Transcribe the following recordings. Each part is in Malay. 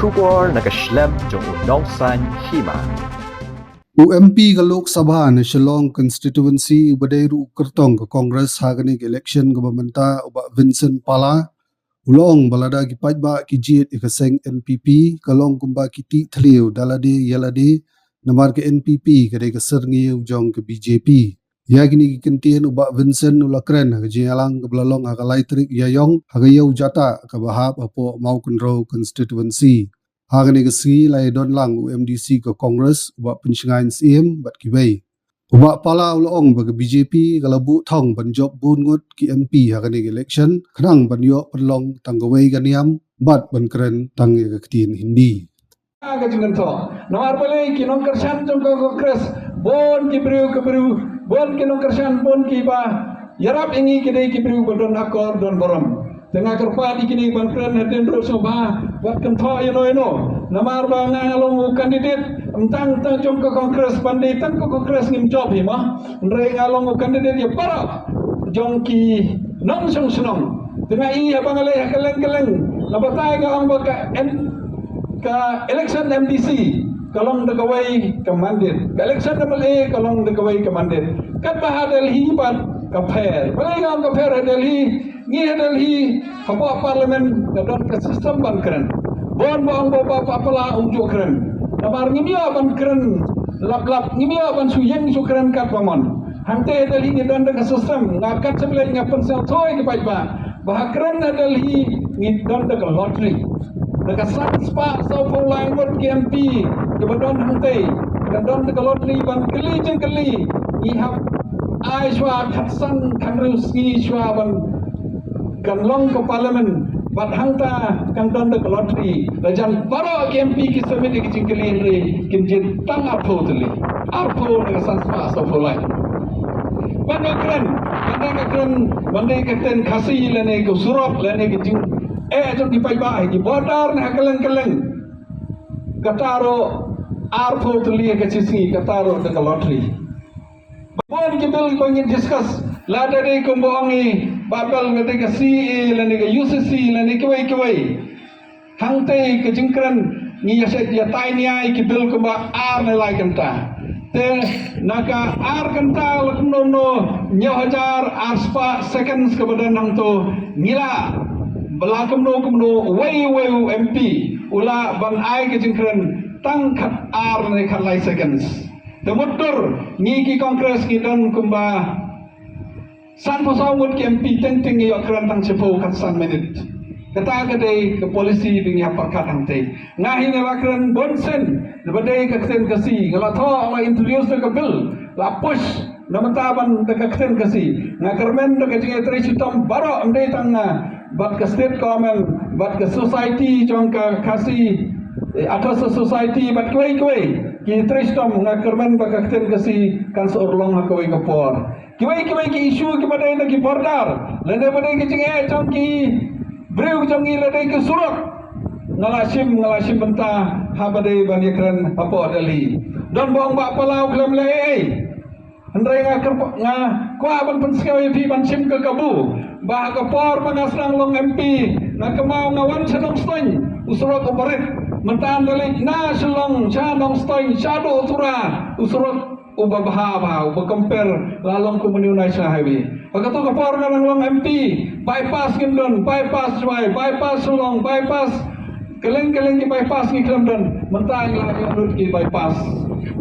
Shubor Nakashlem Jong Unongsan Hima. UMP ka Lok Sabha na Shillong constituency Badairu Kertong ka Congress haganig election governmenta uba Vincent Pala ulong balada ki pajba ki jit ikaseng NPP kalong kumba ki ti thliu dalade yalade namar ke NPP kadai ka serngiu jong ke BJP yagini ki kentien uba Vincent ulakren ka jialang ka blalong ka laitrik yayong hagayau jata ka bahap apo mau kunro constituency hagani ka si lai don lang UMDC ka Congress uba pensingain SIM bat kibay uba pala ulong baga BJP kalabu thong banjob bungut ki MP hagani ka election khnang banyo perlong tanggaway ganiam bat bankren tang ka ktin hindi ka jingan to nomar pale ki non kersan jong ko Congress bon ki brew bon ki non kersan bon ki ba yarap ingi ki dei ki brew bodon akor don borom tengah kerpat ikini bankren haden ro soba wat kan tho ino namar ba ngalong kandidat tang jong ko Congress pandai tang ko Congress nim job hima ndre ngalong kandidat ya para jong ki nong song senong tengah i abang ale keleng labatai ka ang ka election MDC kalong dagaway kamandir ka election MLA kalong dagaway kamandir kat bahadal hibat ka fair balai ka fair Delhi ngi Delhi hapa parlimen dadon ka sistem ban keren bon bang bapa papala unjuk keren namar ngimia ban keren lap ngimia ban suyeng su keren kat pamon hante Delhi ni don ka sistem ngakat sebelah ngapen sel toy ke pajba bah keren Delhi ngi don ka lottery dekat spa sau phong lai ngot KMP ke badon hante dan don ke lottery ban keli jeng keli i hap ai shwa khatsan khanru ski shwa ban kan long ke parlimen bat hangta kan don ke lottery rajan baro KMP ki semedi ki jeng keli re kim jin tang apho tli apho dekat spa sau phong lai bandai keren khasi lene ke surat lene ke jing jom di pajba ki bodar na keleng kataro arpo tuli ke sisi kataro de lottery bon ki bil ko ngin discuss la de ko bongi babal ngade ke CA lene ke UCC lene ke wai hangte ke jingkran ni yaset ya tai niai ki bil ko ba ar ne lai kanta te naka ar kanta lakno no nyahajar aspa seconds ke badan nang to ngila bela kumno way MP ula ban ai ke jingkran tang khat ar ne khat lai seconds temutur ni ki Congress ki don kumba san posau mut ki MP teng yo kran tang chepo khat san minute kata kadai ke polisi bing ya pakat hangte ngahi ne wakran bonsen lebadai ke ksen kasi ngala tho ala introduce ke bill la push namataban de ksen kasi ngakarmen de ke tri sitam baro amdei tangna bat ke state government bat ke society jong ka kasi atas society bat koi ki tristom ngakarmen ba kakten kasi kan sorlong ha koi kapor kiwai ki issue ki badai na ki bordar lene badai ki jinge jong ki brew jong ni ladai ke surat ngalasim benta ha badai ban yakran apo Delhi don bong ba palau klam le Andai nga kwa ban penskawi pi ban sim ke kabu bah kapor mangaslang long MP na kamau ngawan sadong stoin usurot operit mentan dalik na selong sadong stoin shado utura usurot ubabha uba compare lalong kumuni national highway pagato kapor nga long MP bypass kindon bypass jwai bypass selong bypass keleng ki bypass ni klamdan mentang lagi urut ki bypass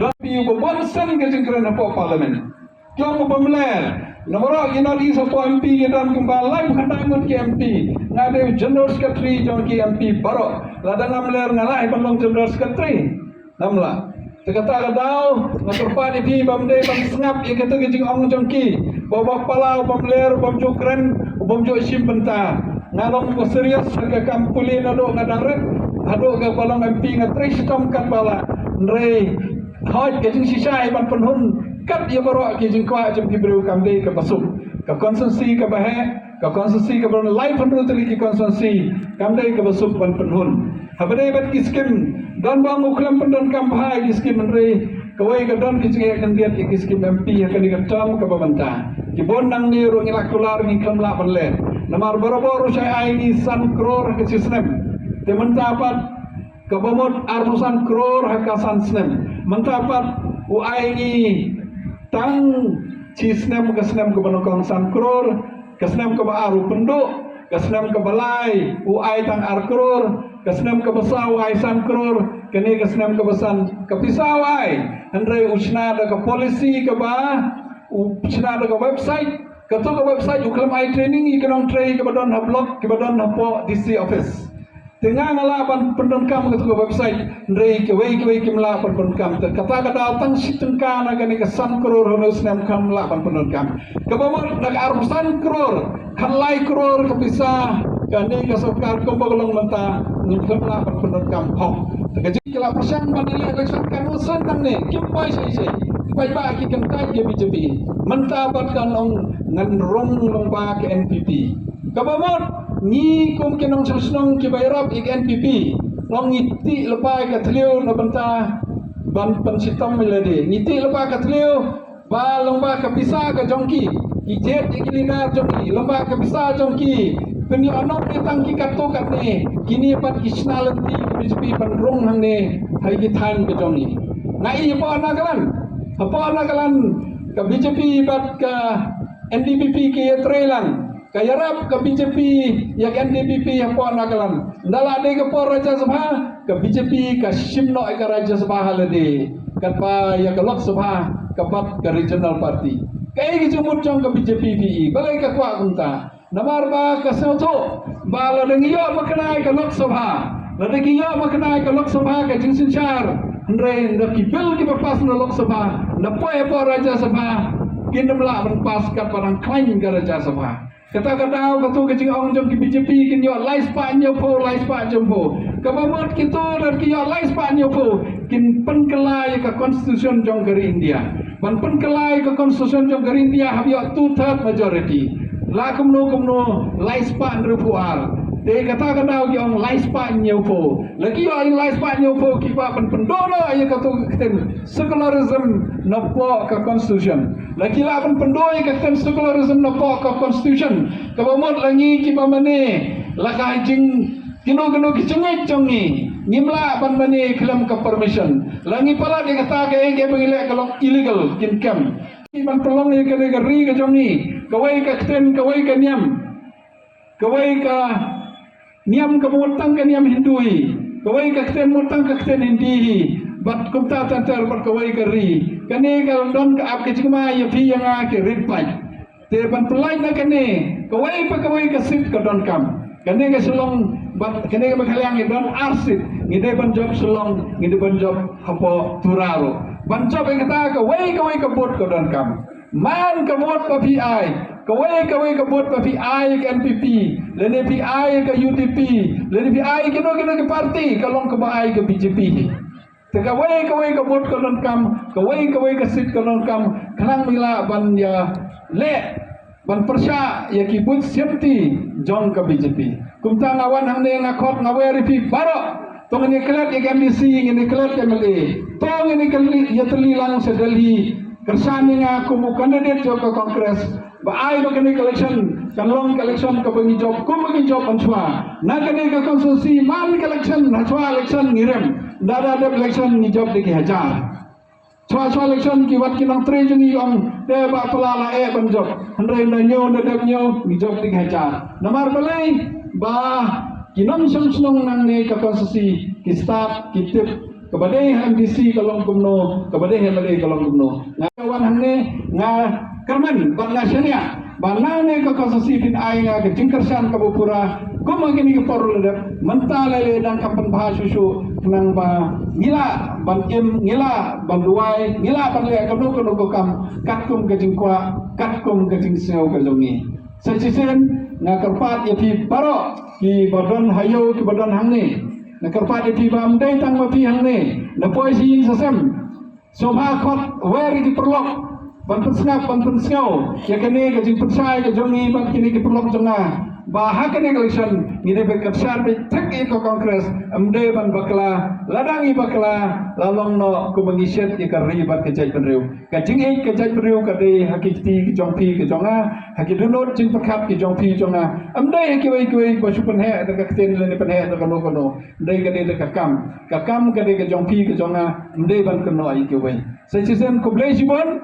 dan piu bonsen ke jengkran apa parlimen jong pemler nomor ina di sopo MP ke dan kembali bukan ngut ke MP ngade general secretary jong ke MP baro ladang amler ngalai bandong general secretary namla tekata kadau ngaturpa di bamde bam sengap ye kata ke jing ong jong ki babak palau pemler bam jokren bam jo sim benta ngalong ko serius ke kampuli nado ngadang red ado ke balong MP ngatri sitom kan bala ndre hoj ke jing sisai ban penhun kat ia baru ke jing kwa jam ki bru kamde ke basuk ke konsensi ke bahe ke konsensi ke bron live penru teli ki konsensi kamde ke basuk ban penhun habade bat ki skim don bang uklam pendon kam bahai ki skim ndre kawai ke don ki jing akan diat ki skim MP akan di tom ke bamanta ki bon nang ni ro ngilak kular ni kam la ban le namar boro-boro sai ai ni san kror ke sistem te mentapat Kabamot armusan kror hakasan snem. Mentapat uai ni tang ci snem ke snem ke banokong san kror, ke snem ke baaru penduk, ke snem ke balai uai tang ar kror, ke snem ke besau uai san kror, kene ke snem ke besan ke pisau uai. Andre usna da ke polisi ke ba, usna da ke website, ke tu ke website uklam ai training ikanong tray ke badan ha blog ke badan ha po DC office. Tengah ngalapan pendonkam ke website rei ke melapan pendonkam kata tang sitengka na gani ke san kror honus nam kam melapan pendonkam kabamot nak arusan kror khalai kror ke bisa kani ke sokar ko bagolong menta ngikam melapan pendonkam hok tegaji kala persang bandile election kan usan nang ne kimpai sei pai ba ki kan kai ke BJP menta bat kan ong ngan rong long ba ke NPP kabamot ni kum kenong sasnong ki bayrap ik NPP long ngiti lepai ka tliu na banta ban pensitam melade ngiti lepai ka tliu ba lomba ka bisa ka jongki ijet ikilinar jongki lomba ka bisa jongki peni onok ni tangki kato kat ne kini pat kisnalanti BJP pan rong hang ne hai ki than ka jongni nai apa nagalan ka BJP bat ka NDPP ke trelan kayarap ke BJP ya ke NDPP yang puan nagalan ndala de ke por Raja Sabha ke BJP ke simno ke Raja Sabha halade katpa ya ke Lok Sabha ke pat ke regional party kai ki jumut jong ke BJP PE balai ke kwa kunta namar ba ke soto ba la dengiyo makanai ke Lok Sabha la dengiyo makanai ke Lok Sabha ke jingsin char ndre ndaki bil ki pas na Lok Sabha na poe por Raja Sabha kinamla ban pas kat parang klaim ke Raja Sabha kata-kata katu kecing ong jom ki BJP kin yo lais pa nyopo jompo kabamot kito dan ki yo lais pa nyopo kin penkelai ke constitution jong geri India ban penkelai ke constitution jong geri India have yo 2/3 majority la kumno lais pa nrupual te kata-kata ki ong lais pa nyopo lagi yo ing lais pa nyopo ki pa pendono ay katu keten secularism nopo ke constitution lagi lah pendoi ke secularism nopo ke constitution kabamot langi ki pamane lakah jing kino kicengit jongi ngimla ban mane kelam ke permission langi pala dia kata ke enge bengilek kalau illegal kin kam ban pelong ye ke negeri ke jongi kawai ke keten kawai ke niam ke mutang ke niam hindui kawai ke keten mutang ke keten hindi bat kumta tantar bat kawai ke ri kane kalau don ke ap ke cuma ya pi yang ke ripai te ban pelai na kane kawai ke sit ke don kam kane ke selong bat kane ke bakaliang don arsit ngide ban job selong ngide ban job hapo turaro ban job yang kata kawai ke bot ke don kam man ke bot pa PI kawai ke bot pa PI ke NPP lene PI ke UTP lene PI ke ke parti kalong ke bai ke BJP kawai ke bot kolon kam kawai ke sit kolon kam kanang mila ban ya le ban persya ya kibut safety jong ke BJP kumta ngawan hang ne ngakot ngawe ripi baro tong ni kelat ya MDC ni kelat MLA tong ni kelit ya terlilang sedali kersani nga kumu kandidat jong ke kongres baai bakani election kalong election ke bengi job kumu job answa nakani ke konstitusi man election haswa election ngirem dada election ni job deki hajar chua election ki wat kinang tre juni ong de ba pelala ban job andre na nyo ni job deki hajar namar balai ba kinam samsung nang ne ka konstitusi ki start ki tip kepada MDC kalong kumno kepada MLA kalong kumno ngawan hangne nga kerman bat nasyania banane ke konstitusi pin ai nga ke jingkersan ke bupura kumagini ke porledep mentalele dan kapan bahasusu nang ba ngila ban ngila ban duai ngila ban le kanu kam katkum ke jingkwa katkum ke jingseu ke zongi sesisen nga kerpat ya pi paro ki badan hayo ki badan hangne na kerpat ya pi bam dai tang ma pi hangne na poisi sesem sobha khot weri di perlok ban pensngap ban pensngau ya kene ke jing pensai ke jongi ban kini ke perlok jonga bahak ni election ngide be kapsar be tak ko kongres amde ban bakla ladangi bakla lalong no ko mangiset ke ribat ke jai penriu ka jing ke jai penriu ka de hakiti ke jongpi ke jonga hakidunot jing pakap ke jongpi jonga amde ke wei ko supan he ta ka ten le ne pan he ta kono kono de ka de ka kam ka de ke jongpi ke jonga amde ban kono ai ke wei sai sisen ko blejibon